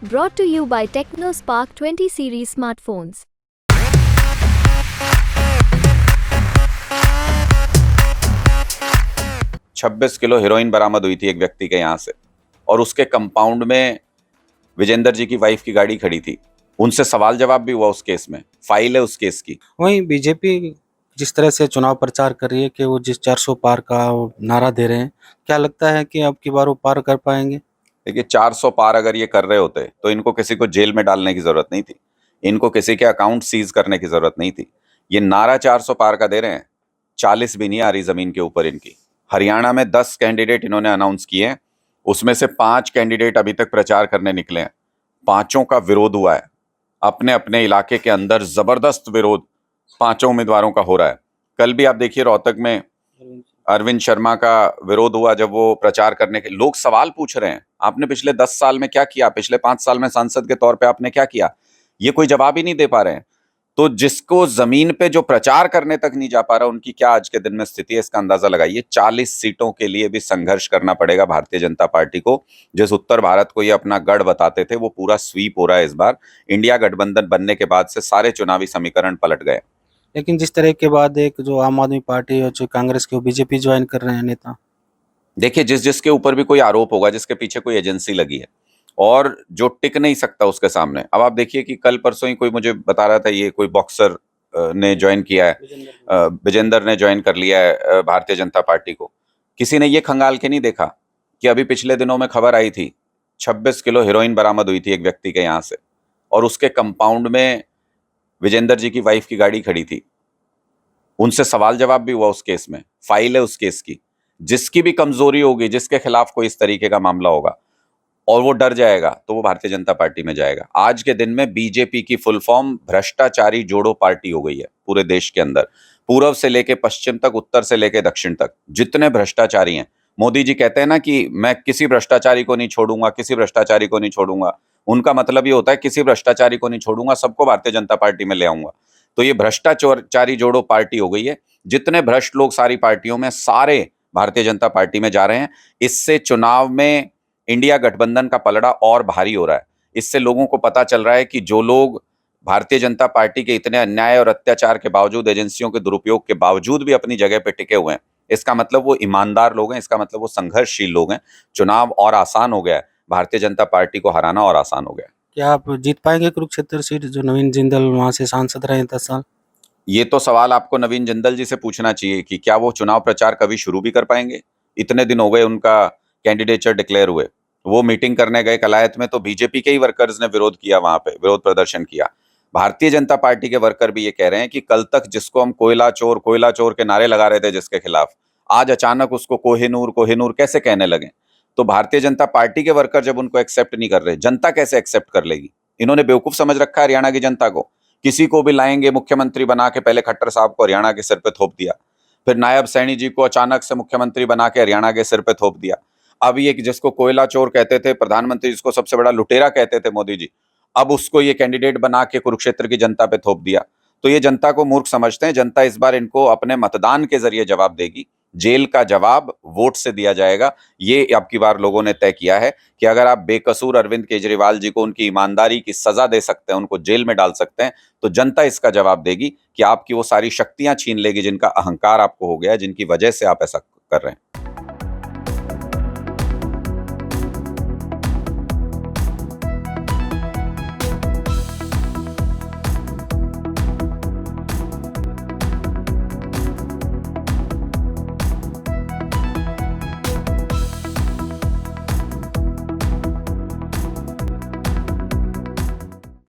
Brought to you by TechnoSpark 20 series smartphones. 26 kilo heroin बरामद हुई थी एक व्यक्ति के यहाँ से, और उसके कंपाउंड में विजेंदर जी की वाइफ की गाड़ी खड़ी थी। उनसे सवाल जवाब भी हुआ उस केस में, फाइल है उस केस की। वहीं बीजेपी जिस तरह से चुनाव प्रचार कर रही है कि वो जिस 400 पार का वो नारा दे रहे हैं, क्या लगता है कि अब की बार वो पार कर पाएंगे? देखिए, 400 पार अगर ये कर रहे होते तो इनको किसी को जेल में डालने की जरूरत नहीं थी, इनको किसी के अकाउंट सीज करने की जरूरत नहीं थी। ये नारा 400 पार का दे रहे हैं, 40 भी नहीं आ रही जमीन के ऊपर इनकी। हरियाणा में 10 कैंडिडेट इन्होंने अनाउंस किए हैं, उसमें से 5 कैंडिडेट अभी तक प्रचार करने निकले हैं। पांचों का विरोध हुआ है, अपने अपने इलाके के अंदर जबरदस्त विरोध पांचों उम्मीदवारों का हो रहा है। कल भी आप देखिए रोहतक में अरविंद शर्मा का विरोध हुआ, जब वो प्रचार करने के लोग सवाल पूछ रहे हैं, आपने पिछले 10 साल में क्या किया, पिछले 5 साल में सांसद के तौर पे आपने क्या किया, ये कोई जवाब ही नहीं दे पा रहे हैं। तो जिसको जमीन पे जो प्रचार करने तक नहीं जा पा रहा, उनकी क्या आज के दिन में स्थिति है, इसका अंदाजा लगाइए। 40 सीटों के लिए भी संघर्ष करना पड़ेगा भारतीय जनता पार्टी को। जिस उत्तर भारत को ये अपना गढ़ बताते थे, वो पूरा स्वीप हो रहा है इस बार। इंडिया गठबंधन बनने के बाद से सारे चुनावी समीकरण पलट गए। लेकिन जिस तरह के बाद एक जो आम आदमी पार्टी और जो कांग्रेस के वो बीजेपी ज्वाइन कर रहे हैं नेता, देखिए, जिसके ऊपर भी कोई आरोप होगा, जिसके पीछे कोई एजेंसी लगी है और जो टिक नहीं सकता उसके सामने। अब आप देखिए कि कल परसों ही कोई मुझे बता रहा था, ये कोई बॉक्सर ने ज्वाइन किया है, विजेंदर ने ज्वाइन कर लिया है भारतीय जनता पार्टी को। किसी ने ये खंगाल के नहीं देखा कि अभी पिछले दिनों में खबर आई थी 26 किलो हेरोइन बरामद हुई थी एक व्यक्ति के यहाँ से, और उसके कंपाउंड में विजेंदर जी की वाइफ की गाड़ी खड़ी थी। उनसे सवाल जवाब भी हुआ उस केस में, फाइल है उस केस की। जिसकी भी कमजोरी होगी, जिसके खिलाफ कोई इस तरीके का मामला होगा और वो डर जाएगा, तो वो भारतीय जनता पार्टी में जाएगा। आज के दिन में बीजेपी की फुल फॉर्म भ्रष्टाचारी जोड़ो पार्टी हो गई है पूरे देश के अंदर। पूर्व से लेके पश्चिम तक, उत्तर से लेके दक्षिण तक जितने भ्रष्टाचारी हैं, मोदी जी कहते हैं ना कि मैं किसी भ्रष्टाचारी को नहीं छोड़ूंगा, किसी भ्रष्टाचारी को नहीं छोड़ूंगा। उनका मतलब ये होता है किसी भ्रष्टाचारी को नहीं छोड़ूंगा, सबको भारतीय जनता पार्टी में ले आऊंगा। तो ये भ्रष्टाचारी जोड़ो पार्टी हो गई है। जितने भ्रष्ट लोग सारी पार्टियों में, सारे भारतीय जनता पार्टी में जा रहे हैं। इससे चुनाव में इंडिया गठबंधन का पलड़ा और भारी हो रहा है। इससे लोगों को पता चल रहा है कि जो लोग भारतीय जनता पार्टी के इतने अन्याय और अत्याचार के बावजूद, एजेंसियों के दुरुपयोग के बावजूद भी अपनी जगह पे टिके हुए हैं, इसका मतलब वो ईमानदार लोग हैं, इसका मतलब वो संघर्षशील लोग हैं। चुनाव और आसान हो गया है, भारतीय जनता पार्टी को हराना और आसान हो गया है। क्या आप जीत पाएंगे कुरुक्षेत्र सीट, जो नवीन जिंदल वहां से सांसद रहे 10 साल? ये तो सवाल आपको नवीन जिंदल जी से पूछना चाहिए कि क्या वो चुनाव प्रचार कभी शुरू भी कर पाएंगे। इतने दिन हो गए उनका कैंडिडेचर डिक्लेयर हुए, वो मीटिंग करने गए कलायत में, तो बीजेपी के ही वर्कर्स ने विरोध किया, वहां पे विरोध प्रदर्शन किया। भारतीय जनता पार्टी के वर्कर भी ये कह रहे हैं कि कल तक जिसको हम कोयला चोर के नारे लगा रहे थे जिसके खिलाफ, आज अचानक उसको कोहिनूर कोहिनूर कैसे कहने लगे। तो भारतीय जनता पार्टी के वर्कर जब उनको एक्सेप्ट नहीं कर रहे, जनता कैसे एक्सेप्ट कर लेगी। इन्होंने बेवकूफ समझ रखा है हरियाणा की जनता को। किसी को भी लाएंगे मुख्यमंत्री बना के, पहले खट्टर साहब को हरियाणा के सिर पे थोप दिया, फिर नायब सैनी जी को अचानक से मुख्यमंत्री बना के हरियाणा के सिर पे थोप दिया। अब ये जिसको कोयला चोर कहते थे प्रधानमंत्री, जिसको सबसे बड़ा लुटेरा कहते थे मोदी जी, अब उसको ये कैंडिडेट बना के कुरुक्षेत्र की जनता पे थोप दिया। तो ये जनता को मूर्ख समझते हैं। जनता इस बार इनको अपने मतदान के जरिए जवाब देगी। जेल का जवाब वोट से दिया जाएगा। ये अब की बार लोगों ने तय किया है कि अगर आप बेकसूर अरविंद केजरीवाल जी को उनकी ईमानदारी की सजा दे सकते हैं, उनको जेल में डाल सकते हैं, तो जनता इसका जवाब देगी कि आपकी वो सारी शक्तियां छीन लेगी जिनका अहंकार आपको हो गया है, जिनकी वजह से आप ऐसा कर रहे हैं।